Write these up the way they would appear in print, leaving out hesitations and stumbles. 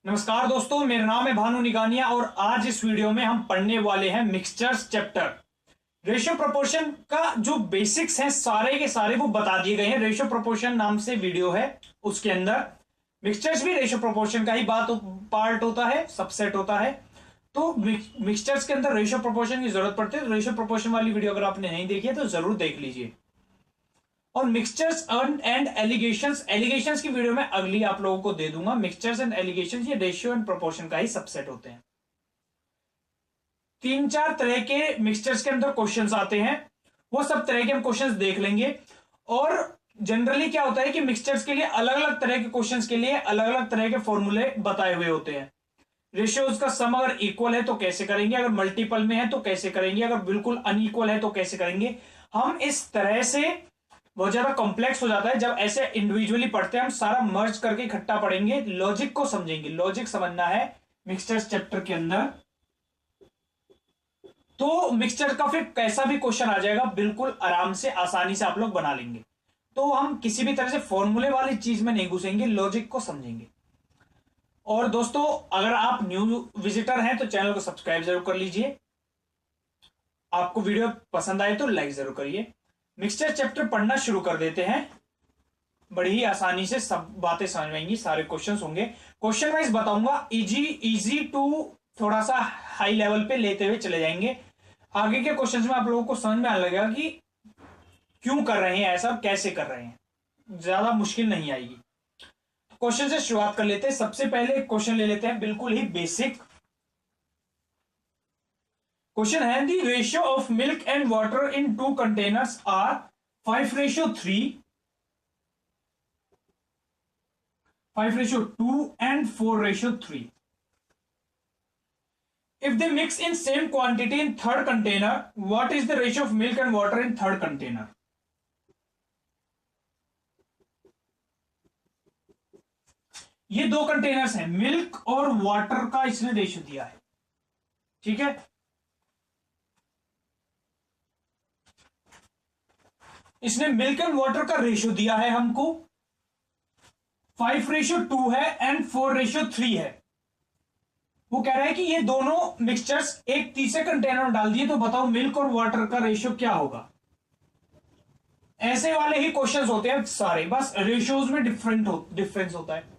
नमस्कार दोस्तों, मेरा नाम है भानु निगानिया और आज इस वीडियो में हम पढ़ने वाले हैं मिक्सचर्स चैप्टर। रेशियो प्रोपोर्शन का जो बेसिक्स हैं सारे के सारे वो बता दिए गए हैं। रेशियो प्रोपोर्शन नाम से वीडियो है, उसके अंदर मिक्सचर्स भी रेशियो प्रोपोर्शन का ही पार्ट होता है, सबसेट होता है। तो मिक्सचर्स के अंदर रेशियो प्रोपोर्शन की जरूरत पड़ती है। तो रेशियो प्रोपोर्शन वाली वीडियो अगर आपने नहीं देखी है तो जरूर देख लीजिए। और मिक्सचर्स एंड एलिगेशंस की वीडियो में अगली आप लोगों को दे दूंगा। मिक्सचर्स एंड एलिगेशंस ये रेशियो एंड प्रोपोर्शन का ही सबसेट होते हैं। 3-4 तरह के मिक्सचर्स के अंदर क्वेश्चंस आते हैं, वो सब तरह के हम क्वेश्चंस देख लेंगे। और जनरली क्या होता है कि मिक्सचर्स के लिए अलग अलग तरह के क्वेश्चंस के लिए अलग अलग तरह के फॉर्मूले बताए हुए होते हैं। रेशियोज का सम अगर इक्वल है तो कैसे करेंगे, अगर मल्टीपल में है तो कैसे करेंगे, अगर बिल्कुल अनइक्वल है तो कैसे करेंगे। हम इस तरह से बहुत ज्यादा कॉम्प्लेक्स हो जाता है जब ऐसे इंडिविजुअली पढ़ते हैं। हम सारा मर्ज करके इकट्ठा पढ़ेंगे, लॉजिक को समझेंगे। लॉजिक समझना है मिक्सचर्स चैप्टर के अंदर, तो मिक्सचर का फिर कैसा भी क्वेश्चन आ जाएगा बिल्कुल आराम से आसानी से आप लोग बना लेंगे। तो हम किसी भी तरह से फॉर्मूले वाली चीज में नहीं घुसेंगे, लॉजिक को समझेंगे। और दोस्तों, अगर आप न्यू विजिटर हैं तो चैनल को सब्सक्राइब जरूर कर लीजिए। आपको वीडियो पसंद आए तो लाइक जरूर करिए। मिक्सचर चैप्टर पढ़ना शुरू कर देते हैं। बड़ी ही आसानी से सब बातें समझ में आएंगी, सारे क्वेश्चंस होंगे। क्वेश्चन वाइज बताऊंगा, इजी टू थोड़ा सा हाई लेवल पे लेते हुए चले जाएंगे। आगे के क्वेश्चंस में आप लोगों को समझ में आने लगेगा कि क्यों कर रहे हैं ऐसा, कैसे कर रहे हैं, ज्यादा मुश्किल नहीं आएगी। क्वेश्चन से शुरुआत कर लेते हैं। सबसे पहले क्वेश्चन ले लेते हैं बिल्कुल ही बेसिक क्वेश्चन है। The ratio of milk and water in 2 containers are 5:3, 5:2 and 4:3. If they mix in same quantity in third container, what is the ratio of milk and water in third container? ये 2 containers हैं, milk और water का इसने ratio दिया है, ठीक है। इसने मिल्क एंड वाटर का रेशियो दिया है हमको, 5:2 है एंड 4:3 है। वो कह रहा है कि ये दोनों मिक्सचर्स एक तीसरे कंटेनर में डाल दिए तो बताओ मिल्क और वाटर का रेशियो क्या होगा। ऐसे वाले ही क्वेश्चंस होते हैं सारे, बस रेशियोज में डिफरेंस होता है।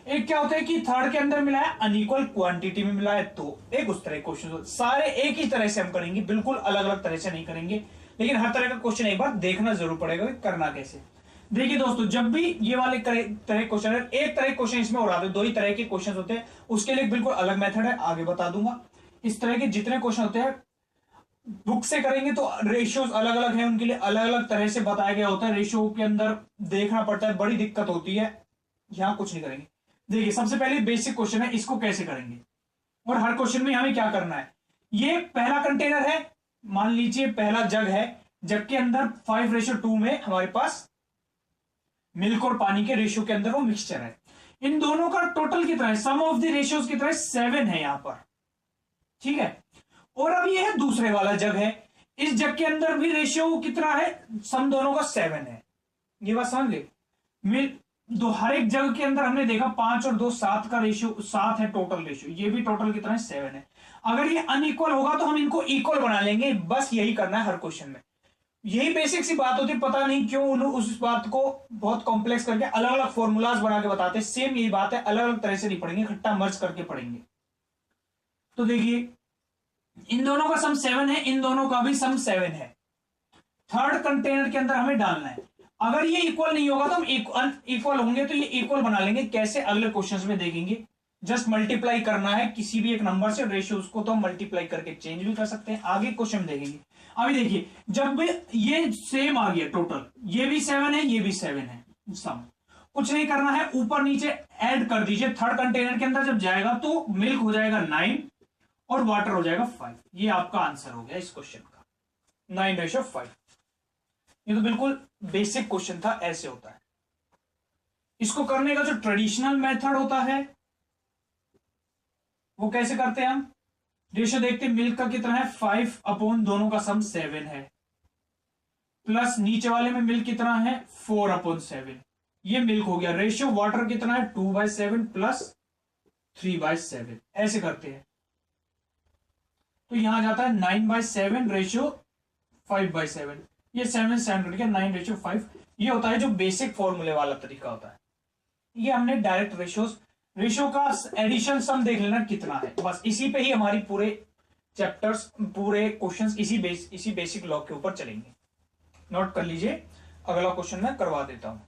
एक क्या होता है कि थर्ड के अंदर मिला है, अनइक्वल क्वांटिटी में मिला है, तो एक उस तरह क्वेश्चन सारे एक ही तरह से हम करेंगे, बिल्कुल अलग अलग तरह से नहीं करेंगे। लेकिन हर तरह का क्वेश्चन एक बार देखना जरूर पड़ेगा कि करना कैसे। देखिए दोस्तों, जब भी ये वाले तरह क्वेश्चन है, एक तरह क्वेश्चन इसमें और आते हैं, 2 ही तरह के क्वेश्चन होते हैं, उसके लिए बिल्कुल अलग मेथड है, आगे बता दूंगा। इस तरह के जितने क्वेश्चन होते हैं बुक से करेंगे तो रेशियोज अलग अलग है, उनके लिए अलग अलग तरह से बताया गया होता है। रेशियो के अंदर देखना पड़ता है, बड़ी दिक्कत होती है, यहां कुछ नहीं करेंगे। देखिए सबसे पहले बेसिक क्वेश्चन है, इसको कैसे करेंगे। और हर क्वेश्चन में हमें क्या करना है, ये पहला कंटेनर है, मान लीजिए पहला जग है, जग के अंदर 5:2 में हमारे पास मिल्क और पानी के रेशियो के अंदर वो मिक्सचर है। इन दोनों का टोटल कितना है, सम ऑफ द रेशियोज कितना है, 7 है यहां पर, ठीक है। और अब ये है दूसरे वाला जग है, इस जग के अंदर भी रेशियो कितना है, सम दोनों का 7 है। ये बात समझ ले। हर एक जग के अंदर हमने देखा 5 और 2 7 का रेशियो, 7 है टोटल रेशियो, ये भी टोटल कितना है, 7 है। अगर ये अनइक्वल होगा तो हम इनको इक्वल बना लेंगे, बस यही करना है हर क्वेश्चन में। यही बेसिक सी बात होती है, पता नहीं क्यों उस बात को बहुत कॉम्प्लेक्स करके अलग अलग फॉर्मूलाज बना के बताते हैं। सेम यही बात है, अलग अलग तरह से नहीं पढ़ेंगे, इकट्ठा मर्ज करके पढ़ेंगे। तो देखिए इन दोनों का सम 7 है, इन दोनों का भी सम 7 है। थर्ड कंटेनर के अंदर हमें डालना है। अगर ये इक्वल नहीं होगा तो हम इक्वल होंगे तो ये इक्वल बना लेंगे। कैसे, अगले क्वेश्चंस में देखेंगे। जस्ट मल्टीप्लाई करना है किसी भी एक नंबर से रेशियो, उसको तो हम मल्टीप्लाई करके चेंज भी कर सकते हैं, आगे क्वेश्चन में देखेंगे। अभी देखिए जब भी ये सेम आ गया टोटल, ये भी 7 है, ये भी 7 है, सम कुछ नहीं करना है, ऊपर नीचे ऐड कर दीजिए। थर्ड कंटेनर के अंदर जब जाएगा तो मिल्क हो जाएगा 9 और वाटर हो जाएगा 5। ये आपका आंसर हो गया इस क्वेश्चन का, 9:5। ये तो बिल्कुल बेसिक क्वेश्चन था, ऐसे होता है। इसको करने का जो ट्रेडिशनल मेथड होता है वो कैसे करते हैं हम, रेशियो देखते हैं। मिल्क का कितना है, 5 अपॉन दोनों का सम 7 है, प्लस नीचे वाले में मिल्क कितना है, 4/7। ये मिल्क हो गया। रेशियो वाटर कितना है, 2/7 प्लस 3/7 ऐसे करते हैं। तो यहां जाता है 9/7 रेशियो 5/7, ये 7 कट गया, 9/5। ये होता है जो बेसिक फॉर्मूले वाला तरीका होता है। ये हमने डायरेक्ट रेशियो का एडिशन सम देख लेना कितना है, बस इसी पे ही हमारी पूरे चैप्टर्स पूरे क्वेश्चंस इसी बेसिक लॉ के ऊपर चलेंगे। नोट कर लीजिए, अगला क्वेश्चन मैं करवा देता हूं।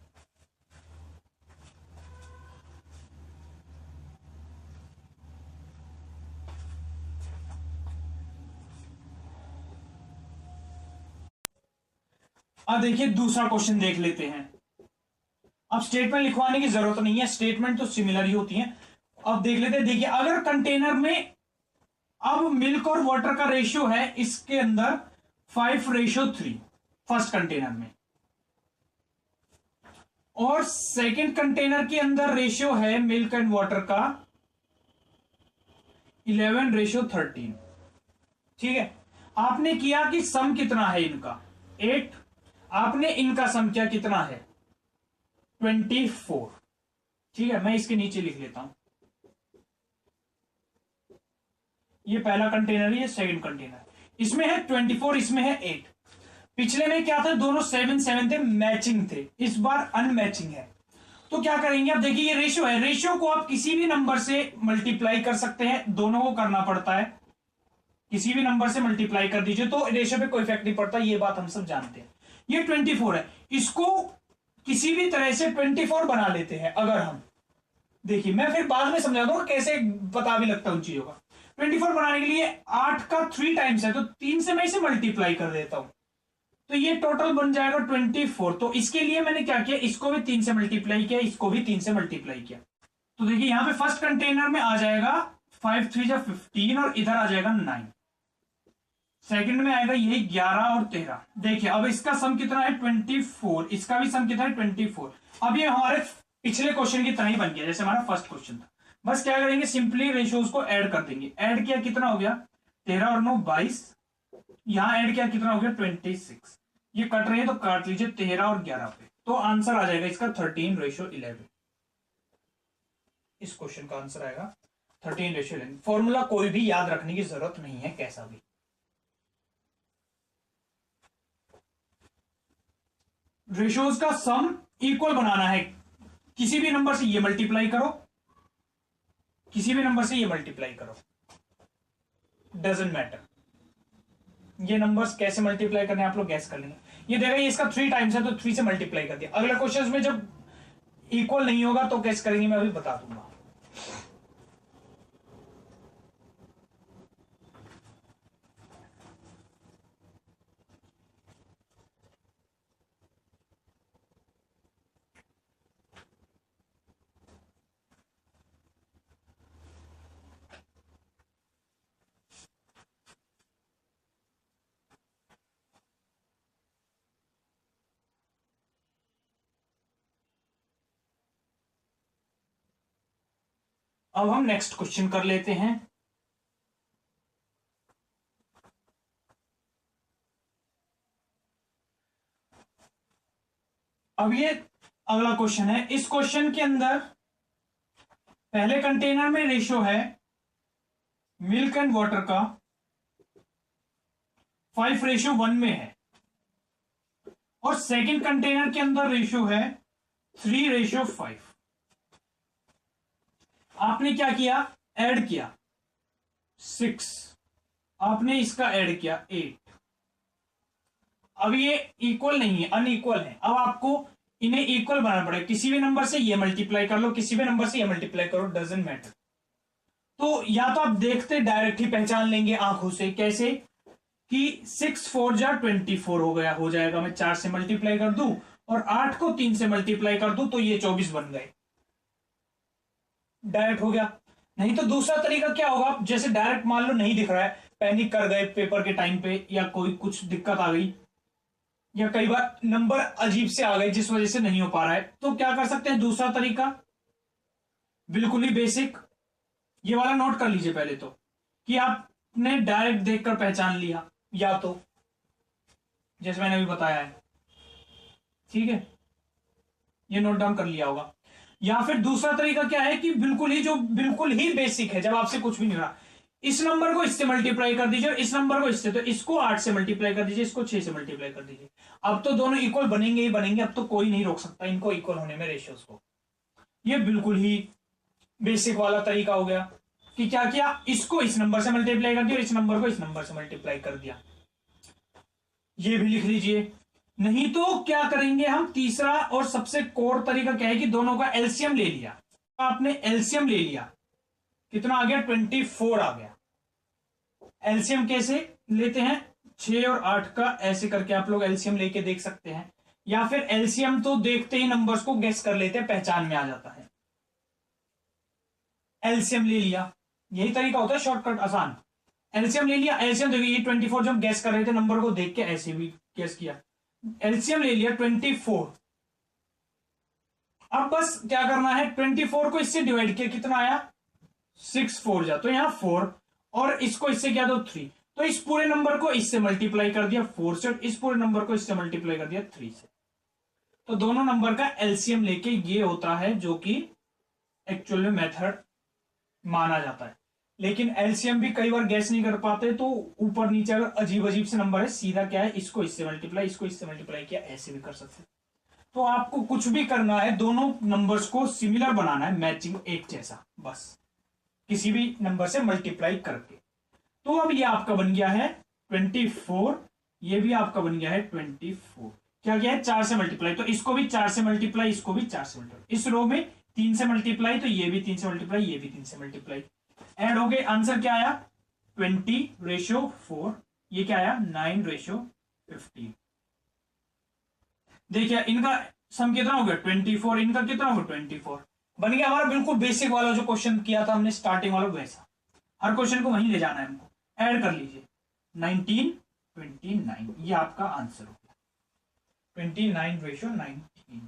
अब देखिए दूसरा क्वेश्चन देख लेते हैं। अब स्टेटमेंट लिखवाने की जरूरत नहीं है, स्टेटमेंट तो सिमिलर ही होती है। अब देख लेते हैं। देखिए अगर कंटेनर में अब मिल्क और वाटर का रेशियो है इसके अंदर 5/3 फर्स्ट कंटेनर में, और सेकंड कंटेनर के अंदर रेशियो है मिल्क एंड वाटर का 11/13। ठीक है, आपने किया कि सम कितना है इनका 8, आपने इनका सम किया कितना है 24। ठीक है, मैं इसके नीचे लिख लेता हूं, ये पहला कंटेनर है, ये सेकंड कंटेनर, इसमें है 24, इसमें है 8। पिछले में क्या था, दोनों 7/7 थे, मैचिंग थे, इस बार अनमैचिंग है। तो क्या करेंगे, अब देखिए ये रेशियो है, रेशियो को आप किसी भी नंबर से मल्टीप्लाई कर सकते हैं, दोनों को करना पड़ता है, किसी भी नंबर से मल्टीप्लाई कर दीजिए तो रेशियो पे कोई इफेक्ट नहीं पड़ता, ये बात हम सब जानते हैं। ये 24 है, इसको किसी भी तरह से 24 बना लेते हैं अगर हम, देखिए मैं फिर बाद में समझा दूंगा कैसे पता भी लगता है उन चीजों का। 24 बनाने के लिए 8 का 3 टाइम्स है, तो 3 से मैं इसे मल्टीप्लाई कर देता हूं, तो ये टोटल बन जाएगा 24। तो इसके लिए मैंने क्या किया, इसको भी 3 से मल्टीप्लाई किया, इसको भी 3 से मल्टीप्लाई किया। तो देखिए यहां पे फर्स्ट कंटेनर में आ जाएगा 5 3 जा 15 और इधर आ जाएगा 9, सेकंड में आएगा ये 11 और 13। देखिए अब इसका सम कितना है 24, इसका भी सम कितना है 24। अब ये हमारे पिछले क्वेश्चन की तरह ही बन गया जैसे हमारा फर्स्ट क्वेश्चन था। बस क्या करेंगे, सिंपली रेशियोज को ऐड कर देंगे। ऐड किया कितना हो गया 13 और 9 22, यहां ऐड किया कितना हो गया 26। ये कट रहे हैं तो काट लीजिए 13 और 11 पे, तो आंसर आ जाएगा इसका 13/11। इस क्वेश्चन का आंसर आएगा 13/11। फॉर्मूला कोई भी याद रखने की जरूरत नहीं है कैसा भी। रेशियोज का सम इक्वल बनाना है, किसी भी नंबर से ये मल्टीप्लाई करो, किसी भी नंबर से ये मल्टीप्लाई करो, डजंट मैटर। ये नंबर्स कैसे मल्टीप्लाई करने आप लोग गैस कर लेंगे। ये देखा ये इसका 3 टाइम्स है तो 3 से मल्टीप्लाई कर दिया। अगले क्वेश्चन में जब इक्वल नहीं होगा तो कैसे करेंगे मैं अभी बता दूंगा। अब हम नेक्स्ट क्वेश्चन कर लेते हैं। अब ये अगला क्वेश्चन है, इस क्वेश्चन के अंदर पहले कंटेनर में रेशियो है मिल्क एंड वाटर का 5/1 में है, और सेकंड कंटेनर के अंदर रेशियो है 3/5। आपने क्या किया, ऐड किया 6, आपने इसका ऐड किया 8। अब ये इक्वल नहीं है, अनइक्वल है। अब आपको इन्हें इक्वल बनाना पड़ेगा, किसी भी नंबर से ये मल्टीप्लाई कर लो, किसी भी नंबर से ये मल्टीप्लाई करो, डजंट मैटर। तो या तो आप देखते डायरेक्ट ही पहचान लेंगे आंखों से, कैसे कि 6 4 जा 24 हो गया, हो जाएगा। मैं 4 से मल्टीप्लाई कर दूं और 8 को 3 से मल्टीप्लाई कर दूं तो ये 24 बन गए, डायरेक्ट हो गया। नहीं तो दूसरा तरीका क्या होगा, जैसे डायरेक्ट मान लो नहीं दिख रहा है, पैनिक कर गए पेपर के टाइम पे, या कोई कुछ दिक्कत आ गई, या कई बार नंबर अजीब से आ गए जिस वजह से नहीं हो पा रहा है, तो क्या कर सकते हैं दूसरा तरीका, बिल्कुल ही बेसिक, ये वाला नोट कर लीजिए पहले तो, कि आपने डायरेक्ट देखकर पहचान लिया, या तो जैसे मैंने अभी बताया है, ठीक है, ये नोट डाउन कर लिया होगा। या फिर दूसरा तरीका क्या है कि बिल्कुल ही बेसिक है, जब आपसे कुछ भी नहीं हो रहा, इस नंबर को इससे मल्टीप्लाई कर दीजिए और इस नंबर को इससे, तो इसको 8 से मल्टीप्लाई कर दीजिए, इसको 6 से मल्टीप्लाई कर दीजिए। अब तो दोनों इक्वल बनेंगे ही बनेंगे, अब तो कोई नहीं रोक सकता इनको इक्वल होने में, रेशियोज को। ये बिल्कुल ही बेसिक वाला तरीका हो गया कि क्या किया, इसको इस नंबर से मल्टीप्लाई कर दिया और इस नंबर को इस नंबर से मल्टीप्लाई कर दिया। ये भी लिख लीजिए। नहीं तो क्या करेंगे हम, तीसरा और सबसे कोर तरीका क्या है कि दोनों का एलसीएम ले लिया। आपने एलसीएम ले लिया, कितना आ गया, 24 आ गया। एलसीएम कैसे लेते हैं, 6 और 8 का ऐसे करके आप लोग एलसीएम लेके देख सकते हैं, या फिर एलसीएम तो देखते ही नंबर्स को गेस कर लेते हैं, पहचान में आ जाता है। एलसीएम ले लिया, यही तरीका होता है शॉर्टकट आसान। एलसीएम ले लिया, एलसीएम देखिए ये 24 जब गैस कर रहे थे नंबर को देख के ऐसे भी गैस किया, एलसीएम ले लिया 24। अब बस क्या करना है, 24 को इससे डिवाइड किया, कितना आया 6 4 जा, तो यहां 4 और इसको इससे क्या दो 3, तो इस पूरे नंबर को इससे मल्टीप्लाई कर दिया 4 से, इस पूरे नंबर को इससे मल्टीप्लाई कर दिया 3 से। तो दोनों नंबर का एलसीएम लेके ये होता है जो कि एक्चुअल में मेथड माना जाता है। लेकिन एलसीएम भी कई बार गैस नहीं कर पाते, तो ऊपर नीचे अगर अजीब अजीब से नंबर है, सीधा क्या है, इसको इससे मल्टीप्लाई, इसको इससे मल्टीप्लाई किया, ऐसे भी कर सकते हैं। तो आपको कुछ भी करना है, दोनों नंबर्स को सिमिलर बनाना है, मैचिंग एक जैसा, बस किसी भी नंबर से मल्टीप्लाई करके। तो अब ये आपका बन गया है 24, ये भी आपका बन गया है 24। क्या क्या है, 4 से मल्टीप्लाई, तो इसको भी 4 से मल्टीप्लाई, इसको भी 4 से मल्टीप्लाई, इस रो में 3 से मल्टीप्लाई, तो ये भी 3 से मल्टीप्लाई, ये भी 3 से मल्टीप्लाई, ऐड हो गए, आंसर क्या आया 20/4। ये क्या आया 9/15। देखिए इनका सम कितना हो गया 24, इनका कितना हो गया 24, बन गया हमारा बिल्कुल बेसिक वाला जो क्वेश्चन किया था हमने स्टार्टिंग वाला, वैसा हर क्वेश्चन को वहीं ले जाना है हमको। ऐड कर लीजिए 19/29, ये आपका आंसर हो गया 29/19।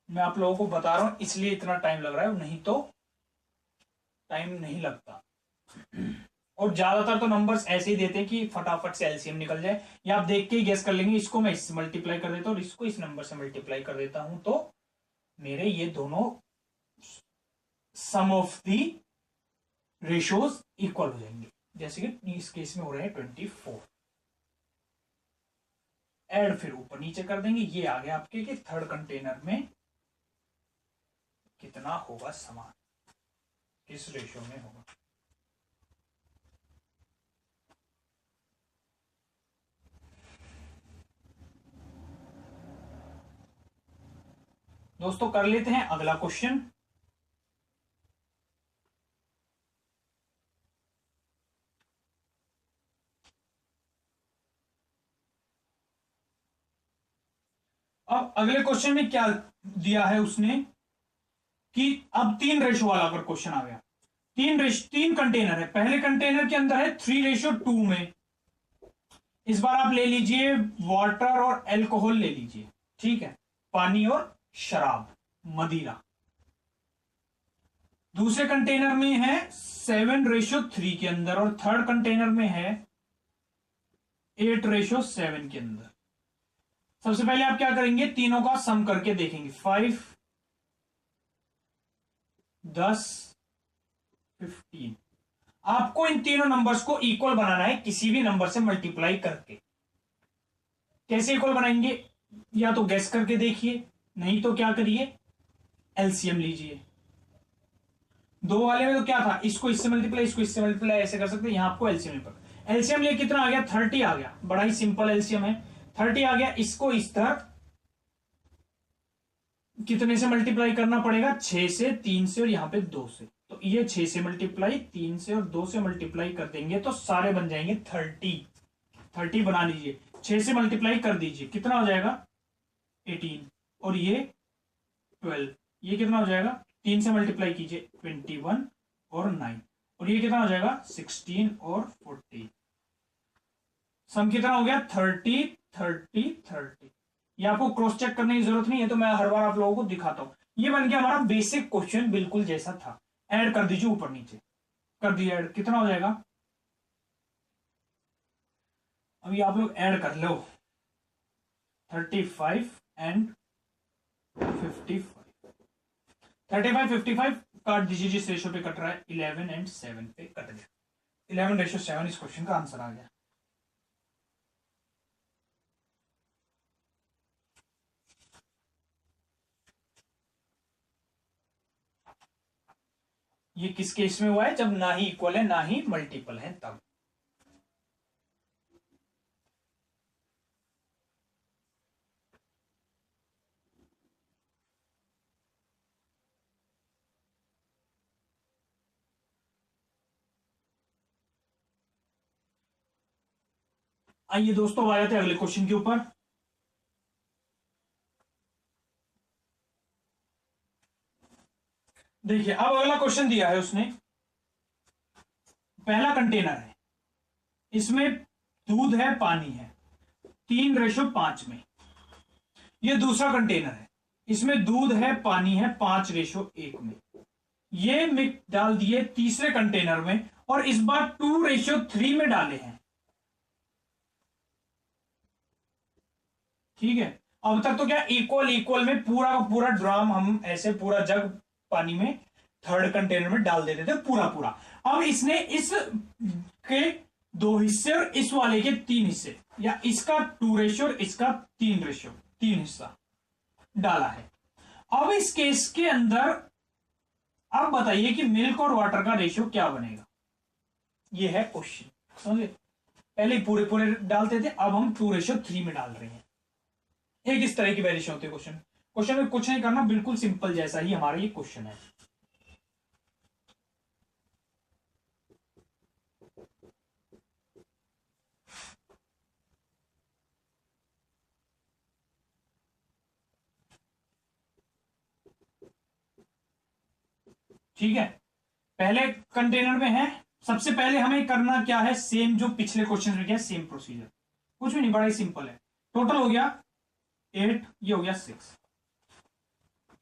मैं आप लोगों को बता रहा हूं इसलिए इतना टाइम लग रहा है, नहीं तो टाइम नहीं लगता। और ज्यादातर तो नंबर्स ऐसे ही देते हैं कि फटाफट से एलसीएम निकल जाए, या आप देख के ही गेस कर लेंगे, इसको मैं इससे मल्टीप्लाई कर देता हूं और इसको इस नंबर से मल्टीप्लाई कर देता हूं, तो मेरे ये दोनों सम ऑफ दी रेशियोज इक्वल हो जाएंगे, जैसे कि इस केस में हो रहे हैं 24। ऐड फिर ऊपर नीचे कर देंगे, ये आ गया आपके कि थर्ड कंटेनर में कितना होगा सामान, किस रेशियो में होगा। दोस्तों कर लेते हैं अगला क्वेश्चन। अब अगले क्वेश्चन में क्या दिया है उसने कि अब 3 रेशो वाला अगर क्वेश्चन आ गया, 3 कंटेनर है, पहले कंटेनर के अंदर है 3/2 में, इस बार आप ले लीजिए वाटर और एल्कोहल ले लीजिए, ठीक है, पानी और शराब मदिरा। दूसरे कंटेनर में है 7/3 के अंदर, और थर्ड कंटेनर में है 8/7 के अंदर। सबसे पहले आप क्या करेंगे, तीनों का सम करके देखेंगे, 5 10 15। आपको इन तीनों नंबर्स को इक्वल बनाना है किसी भी नंबर से मल्टीप्लाई करके। कैसे इक्वल बनाएंगे, या तो गैस करके देखिए, नहीं तो क्या करिए एलसीएम लीजिए। दो वाले में तो क्या था, इसको इससे मल्टीप्लाई, इसको इससे मल्टीप्लाई, ऐसे कर सकते हैं, यहां आपको एलसीएम पर एलसीएम लिए कितना आ गया 30 आ गया, बड़ा ही सिंपल एलसीएम है 30 आ गया। इसको इस तरह कितने से मल्टीप्लाई करना पड़ेगा, 6 से, 3 से और यहां पे 2 से, तो ये 6 से मल्टीप्लाई, 3 से और 2 से मल्टीप्लाई कर देंगे तो सारे बन जाएंगे 30 बना लीजिए। 6 से मल्टीप्लाई कर दीजिए, कितना हो जाएगा 18, और ये 12, ये कितना हो जाएगा, 3 से मल्टीप्लाई कीजिए 21 और 9, और ये कितना हो जाएगा 16 और 14। सम कितना हो गया 30 30 30। ये आपको क्रॉस चेक करने की जरूरत नहीं है, तो मैं हर बार आप लोगों को दिखाता हूं। ये बन गया हमारा बेसिक क्वेश्चन, बिल्कुल जैसा था। ऐड कर दीजिए ऊपर नीचे, कर दिया ऐड, कितना हो जाएगा, अभी आप लोग ऐड कर लो 35 एंड 55, 35, 55 काट दीजिए। जिस रेशो पे कट रहा है 11 एंड 7 पे कट गया। 11:7 इस क्वेश्चन का आंसर आ गया। ये किस केस में हुआ है? जब ना ही इक्वल है ना ही मल्टीपल है, तब। आइए दोस्तों, आ जाते हैं अगले क्वेश्चन के ऊपर। देखिए, अब अगला क्वेश्चन दिया है उसने। पहला कंटेनर है, इसमें दूध है, पानी है, 3:5 में। ये दूसरा कंटेनर है, इसमें दूध है, पानी है, 5:1 में। ये मिक्स डाल दिए तीसरे कंटेनर में, और इस बार 2:3 में डाले हैं। ठीक है, अब तक तो क्या इक्वल इक्वल में पूरा का पूरा ड्राम हम ऐसे पूरा जग पानी में थर्ड कंटेनर में डाल देते थे पूरा पूरा। अब इसने इस के 2 हिस्से और इस वाले के 3 हिस्से, या इसका 2 रेशियो और इसका 3 रेशियो, 3 हिस्सा डाला है। अब इस केस के अंदर अब बताइए कि मिल्क और वाटर का रेशियो क्या बनेगा। ये है क्वेश्चन, समझे? पहले पूरे पूरे डालते थे, अब हम 2:3 में डाल रहे हैं। एक इस तरह की वेरिएशन होती है क्वेश्चन। क्वेश्चन में कुछ नहीं करना, बिल्कुल सिंपल जैसा ही हमारा ये क्वेश्चन है। ठीक है, पहले कंटेनर में है। सबसे पहले हमें करना क्या है? सेम जो पिछले क्वेश्चन में किया, सेम प्रोसीजर, कुछ भी नहीं, बड़ा ही सिंपल है। टोटल हो गया 8, ये हो गया 6।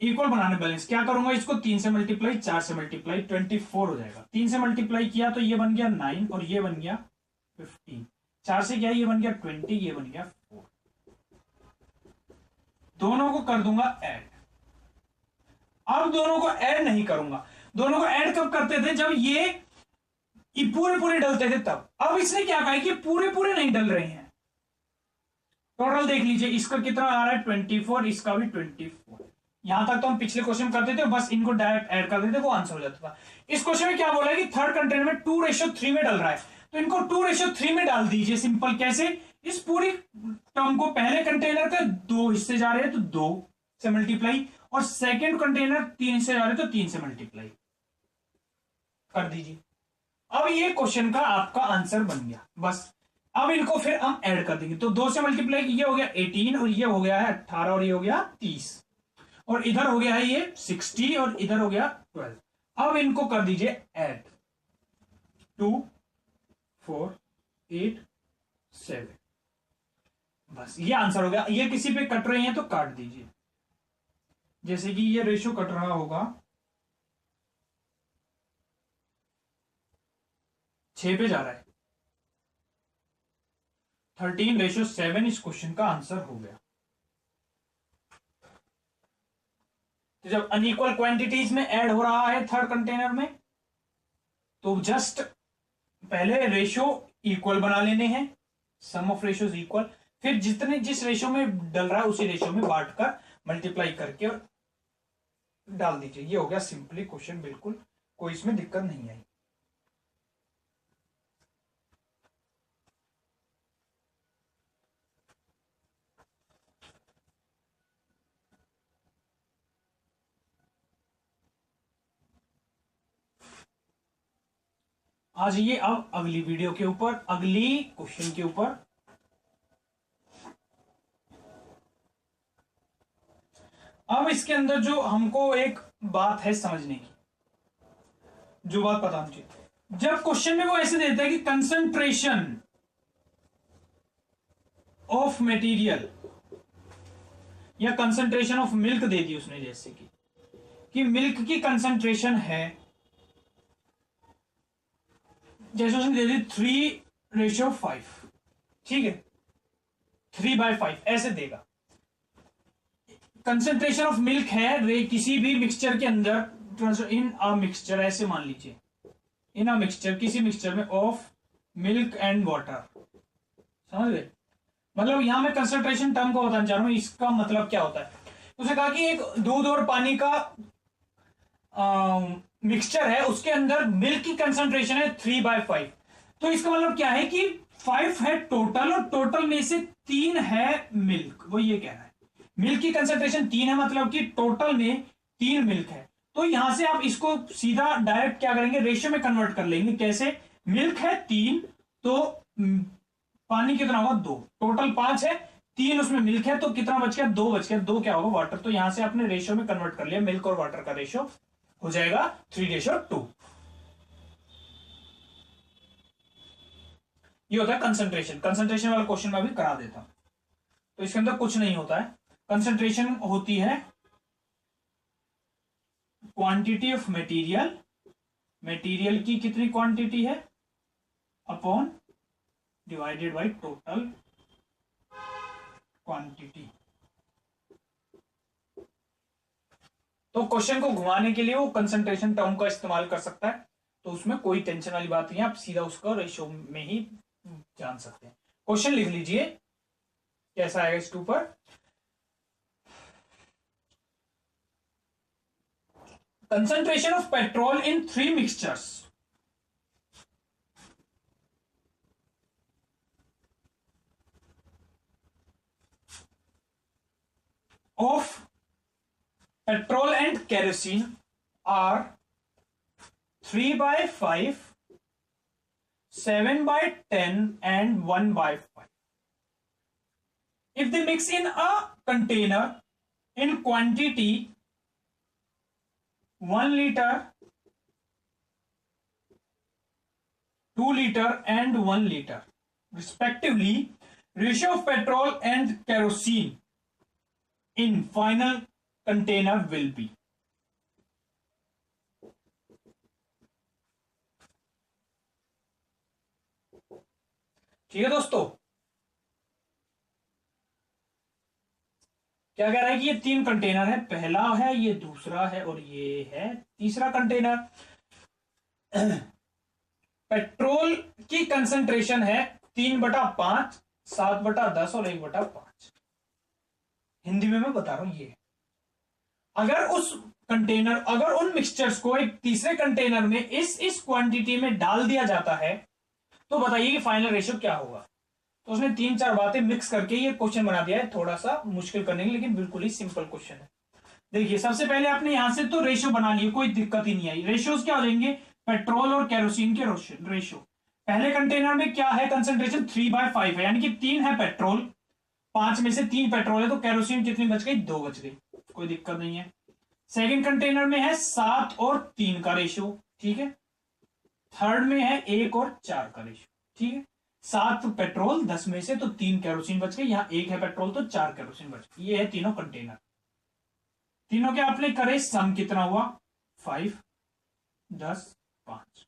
इक्वल बनाने बैलेंस क्या करूंगा? इसको 3 से मल्टीप्लाई, 4 से मल्टीप्लाई, 24 हो जाएगा। 3 से मल्टीप्लाई किया तो ये बन गया 9 और ये बन गया 15। 4 से क्या, ये बन गया 20, ये बन गया 4। दोनों को कर दूंगा ऐड। अब दोनों को ऐड नहीं करूंगा। दोनों को ऐड कब करते थे? जब ये पूरे पूरे डलते थे तब। अब इसने क्या कहा कि पूरे पूरे नहीं डल रहे हैं। टोटल देख लीजिए, इसका कितना आ रहा है 24, इसका भी 24। यहां तक तो हम पिछले क्वेश्चन करते थे, बस इनको डायरेक्ट ऐड कर देते, वो आंसर हो जाता था। इस क्वेश्चन में क्या बोला है कि थर्ड कंटेनर में 2:3 में डल रहा है, तो इनको 2:3 में डाल दीजिए। सिंपल कैसे? इस पूरी टर्म को पहले कंटेनर के 2 हिस्से जा रहे हैं तो 2 से मल्टीप्लाई, और सेकेंड कंटेनर 3 हिस्से जा रहे हैं तो 3 से मल्टीप्लाई कर दीजिए। अब ये क्वेश्चन का आपका आंसर बन गया। बस अब इनको फिर हम ऐड कर देंगे, तो 2 से मल्टीप्लाई, ये हो गया 18 और ये हो गया है 18 और ये हो गया 30, और इधर हो गया है ये 60 और इधर हो गया 12। अब इनको कर दीजिए ऐड, 2, 4, 8, 7। बस ये आंसर हो गया। ये किसी पे कट रहे हैं तो काट दीजिए। जैसे कि ये रेशियो कट रहा होगा 6 पे जा रहा है, 13:7 इस क्वेश्चन का आंसर हो गया। तो जब अनइक्वल क्वांटिटीज में ऐड हो रहा है थर्ड कंटेनर में, तो जस्ट पहले रेशियो इक्वल बना लेने हैं, सम ऑफ रेशियोज इक्वल, फिर जितने जिस रेशियो में डल रहा है उसी रेशियो में बांट कर मल्टीप्लाई करके और डाल दीजिए। ये हो गया सिंपली क्वेश्चन, बिल्कुल कोई इसमें दिक्कत नहीं आई। आ जाइए अब अगली वीडियो के ऊपर, अगली क्वेश्चन के ऊपर। अब इसके अंदर जो हमको एक बात है समझने की, जो बात पता होनी चाहिए, जब क्वेश्चन में वो ऐसे देता है कि कंसंट्रेशन ऑफ मटेरियल या कंसंट्रेशन ऑफ मिल्क दे दी उसने, जैसे कि मिल्क की कंसंट्रेशन है, जैसे उसने दे दी 3:5, ठीक है, 3/5 ऐसे देगा। कंसेंट्रेशन ऑफ मिल्क है किसी भी मिक्सचर के अंदर, इन अ मिक्सचर, ऐसे मान लीजिए, इन अ मिक्सचर, किसी मिक्सचर में ऑफ मिल्क एंड वाटर, समझ गए? मतलब यहां मैं कंसेंट्रेशन टर्म को बताना चाह रहा हूं, इसका मतलब क्या होता है। उसने कहा कि एक दूध और पानी का मिक्सचर है, उसके अंदर मिल्क की कंसेंट्रेशन है 3/5। तो इसका मतलब क्या है कि 5 है टोटल, और टोटल में से 3 है मिल्क, वो ये कह रहा है। मिल्क की कंसेंट्रेशन 3 है, मतलब कि टोटल में 3 मिल्क है। तो यहां से आप इसको सीधा डायरेक्ट क्या करेंगे, रेशियो में कन्वर्ट कर लेंगे। कैसे? मिल्क है 3, तो पानी कितना होगा 2, टोटल 5 है, 3 उसमें मिल्क है, तो कितना बच गया? 2 बच गया। 2 क्या होगा? वाटर। तो यहां से आपने रेशियो में कन्वर्ट कर लिया, मिल्क और वाटर का रेशियो हो जाएगा 3:2। ये होता है कंसंट्रेशन। कंसंट्रेशन वाला क्वेश्चन मैं भी करा देता हूं, तो इसके अंदर कुछ नहीं होता है। कंसंट्रेशन होती है क्वांटिटी ऑफ मटेरियल, मटेरियल की कितनी क्वांटिटी है upon divided by total quantity. तो क्वेश्चन को घुमाने के लिए वो कंसंट्रेशन टर्म का इस्तेमाल कर सकता है, तो उसमें कोई टेंशन वाली बात नहीं है, आप सीधा उसका रेशियो में ही जान सकते हैं। क्वेश्चन लिख लीजिए, कैसा आएगा इसके ऊपर। Concentration of petrol in 3 mixtures of petrol and kerosene are 3/5, 7/10 and 1/5. If they mix in a container in quantity 1 liter, 2 liter and 1 liter respectively, ratio of petrol and kerosene in final container will be। ठीक है दोस्तों, क्या कह रहा है कि ये 3 container है, पहला है, ये दूसरा है, और ये है तीसरा कंटेनर। पेट्रोल की कंसंट्रेशन है 3/5, 7/10 और 1/5। हिंदी में मैं बता रहा हूं ये। अगर उन मिक्सचर्स को एक तीसरे कंटेनर में इस क्वांटिटी में डाल दिया जाता है, तो बताइए कि फाइनल रेशियो क्या होगा। तो उसने 3-4 बातें मिक्स करके ये क्वेश्चन बना दिया है, थोड़ा सा मुश्किल करने के लिए, लेकिन बिल्कुल ही सिंपल क्वेश्चन है। देखिए, सबसे पहले आपने यहां से तो रेशियो बना लिए, कोई दिक्कत ही नहीं आई। रेशियोज क्या हो जाएंगे? पेट्रोल और केरोसिन के रेशियो। पहले कंटेनर में क्या है? कंसेंट्रेशन 3/5 है, यानी कि 3 है पेट्रोल, 5 में से 3 पेट्रोल है, तो केरोसिन कितनी बच गई? 2 बच गई, कोई दिक्कत नहीं है। सेकंड कंटेनर में है 7 और 3 का रेशियो, ठीक है। थर्ड में है 1 और 4 का रेशियो, ठीक है। 7 पेट्रोल 10 में से, तो 3 केरोसिन बच गई, यहां 1 है पेट्रोल तो 4 केरोसिन बच गई। ये है तीनों कंटेनर। तीनों के आपने करे सम, कितना हुआ? 5, 10, 5।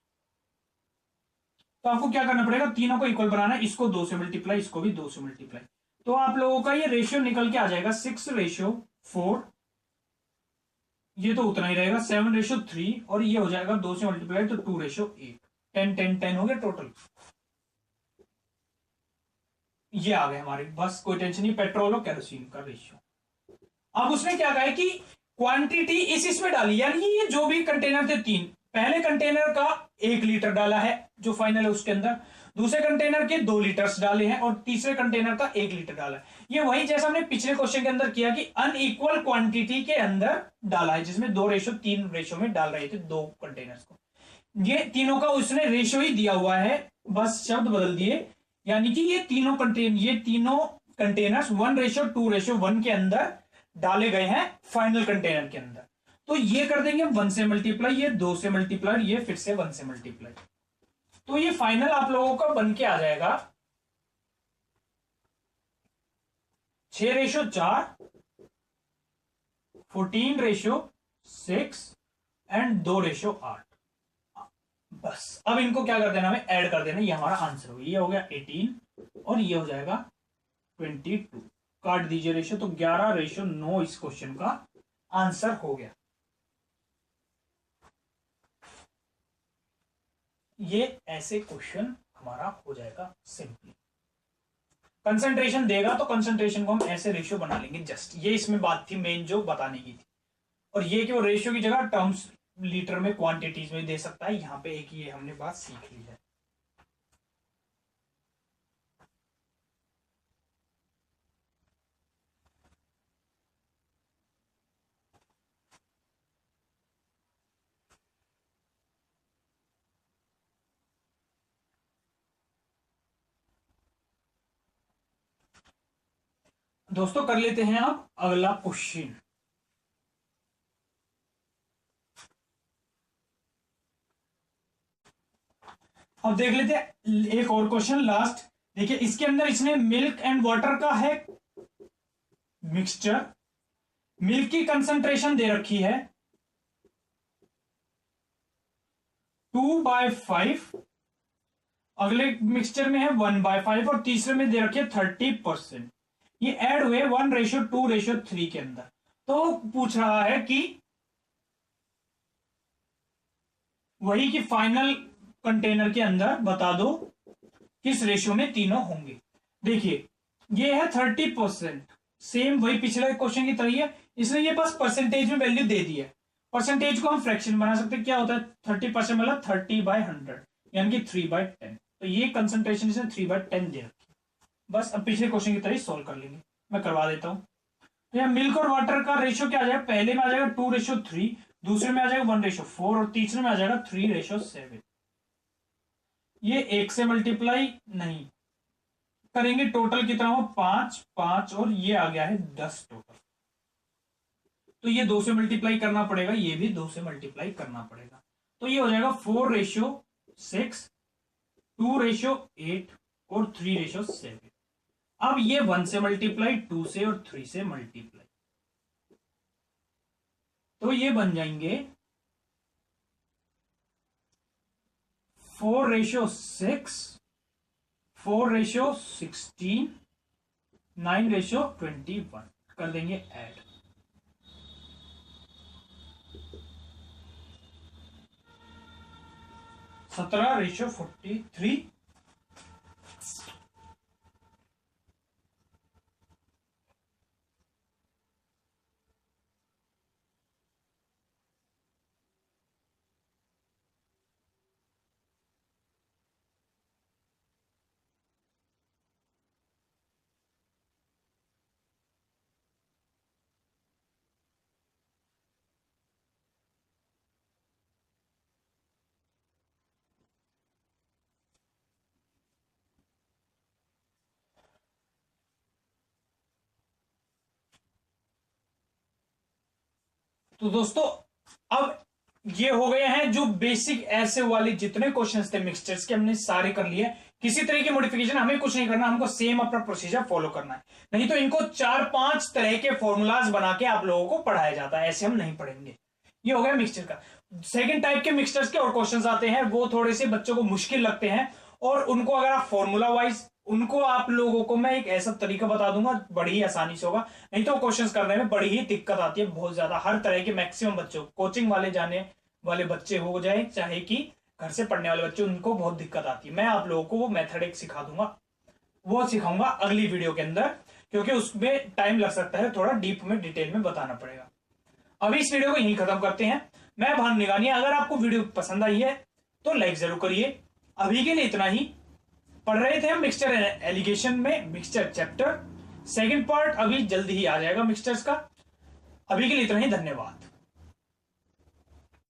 तो आपको क्या करना पड़ेगा? तीनों को इक्वल बनाना है, इसको 2 से मल्टीप्लाई, इसको भी 2 से मल्टीप्लाई। तो आप लोगों का ये रेशियो निकल के आ जाएगा 6:4, ये तो उतना ही रहेगा, 7:3, और ये हो जाएगा 2 से मल्टीप्लाई तो 2:8, 10, 10, 10 हो गया टोटल। ये आ गए हमारे, बस कोई टेंशन नहीं, पेट्रोल और केरोसिन का रेशियो। अब उसने क्या कहा कि क्वांटिटी इसमें डाली, यानी ये जो भी कंटेनर थे 3, पहले कंटेनर का 1 लीटर डाला है जो फाइनल है उसके अंदर, दूसरे कंटेनर के 2 लीटर्स डाले हैं, और तीसरे कंटेनर का 1 लीटर डाला है। ये वही जैसा हमने पिछले क्वेश्चन के अंदर किया कि अनइक्वल क्वांटिटी के अंदर डाला है, जिसमें 3 रेशियो में डाल रहे थे 2 कंटेनर्स को। ये तीनों का उसने रेशियो ही दिया हुआ है, बस शब्द बदल दिए, यानी कि ये तीनों कंटेनर्स 1:2:1 के अंदर डाले गए हैं फाइनल कंटेनर के अंदर। तो ये कर देंगे 1 से मल्टीप्लाई, ये 2 से मल्टीप्लाई, ये फिर से 1 से मल्टीप्लाई। तो ये फाइनल आप लोगों का बन के आ जाएगा 6:4, 14:6 एंड 2:8। बस अब इनको क्या कर देना, हमें ऐड कर देना, ये हमारा आंसर हो गया। ये हो गया 18 और ये हो जाएगा 22। काट दीजिए रेशियो, तो 11:9 इस क्वेश्चन का आंसर हो गया। ये ऐसे क्वेश्चन हमारा हो जाएगा सिंपली। कंसंट्रेशन देगा तो कंसंट्रेशन को हम ऐसे रेशियो बना लेंगे जस्ट, ये इसमें बात थी मेन जो बताने की थी। और ये कि वो रेशियो की जगह टर्म्स लीटर में क्वांटिटीज में दे सकता है, यहां पे एक ये हमने बात सीख ली है। दोस्तों कर लेते हैं अब अगला क्वेश्चन। अब देख लेते हैं एक और क्वेश्चन लास्ट। देखिए इसके अंदर इसने मिल्क एंड वाटर का है मिक्सचर, मिल्क की कंसंट्रेशन दे रखी है 2/5, अगले मिक्सचर में है 1/5 और तीसरे में दे रखी है 30%। ये ऐड हुए 1:2:3 के अंदर। तो पूछ रहा है कि वही कि फाइनल कंटेनर के अंदर बता दो किस रेशियो में तीनों होंगे। देखिए ये है 30%, सेम वही पिछले क्वेश्चन की तरह है, इसलिए ये बस परसेंटेज में वैल्यू दे दी है। परसेंटेज को हम फ्रैक्शन बना सकते हैं, क्या होता है 30% मतलब 30/100 यानी कि 3/10। तो ये कंसंट्रेशन इसने 3/10 दे रखी है। बस अब पिछले क्वेश्चन की तरह सॉल्व कर लेंगे, मैं करवा देता हूं। तो यहाँ मिल्क और वाटर का रेशियो क्या आ जाएगा, पहले में आ जाएगा 2:3, दूसरे में आ जाएगा 1:4 और तीसरे में आ जाएगा 3:7। ये 1 से मल्टीप्लाई नहीं करेंगे, टोटल कितना हो 5 5 और ये आ गया है 10 टोटल। तो ये 2 से मल्टीप्लाई करना पड़ेगा, ये भी 2 से मल्टीप्लाई करना पड़ेगा। तो ये हो जाएगा 4:6, 2:8 और 3:7। अब ये 1 से मल्टीप्लाई, 2 से और 3 से मल्टीप्लाई, तो ये बन जाएंगे 4:6, 4:16, 9:21 कर देंगे ऐड। - 17:43। तो दोस्तों अब ये हो गए हैं जो बेसिक ऐसे वाले जितने क्वेश्चंस थे मिक्सचर्स के, हमने सारे कर लिए। किसी तरह की मॉडिफिकेशन हमें कुछ नहीं करना, हमको सेम अपना प्रोसीजर फॉलो करना है। नहीं तो इनको 4-5 तरह के फॉर्मूलाज बना के आप लोगों को पढ़ाया जाता है, ऐसे हम नहीं पढ़ेंगे। ये हो गया मिक्सचर का। सेकेंड टाइप के मिक्सचर्स के और क्वेश्चन आते हैं, वो थोड़े से बच्चों को मुश्किल लगते हैं और उनको अगर आप फॉर्मूला वाइज उनको आप लोगों को मैं एक ऐसा तरीका बता दूंगा बड़ी ही आसानी से होगा। नहीं तो क्वेश्चंस करने में बड़ी ही दिक्कत आती है बहुत ज्यादा, हर तरह के मैक्सिमम बच्चों, कोचिंग वाले जाने वाले बच्चे हो जाए चाहे कि घर से पढ़ने वाले बच्चे, उनको बहुत दिक्कत आती है। मैं आप लोगों को वो मेथड एक सिखा दूंगा, वो सिखाऊंगा अगली वीडियो के अंदर, क्योंकि उसमें टाइम लग सकता है, थोड़ा डीप में डिटेल में बताना पड़ेगा। अभी इस वीडियो को यहीं खत्म करते हैं। मैं भानु निगानिया, अगर आपको वीडियो पसंद आई है तो लाइक जरूर करिए। अभी के लिए इतना ही। पढ़ रहे थे हम मिक्सचर एलिगेशन में मिक्सचर चैप्टर, सेकंड पार्ट अभी जल्दी ही आ जाएगा मिक्सचर्स का। अभी के लिए इतना ही, धन्यवाद।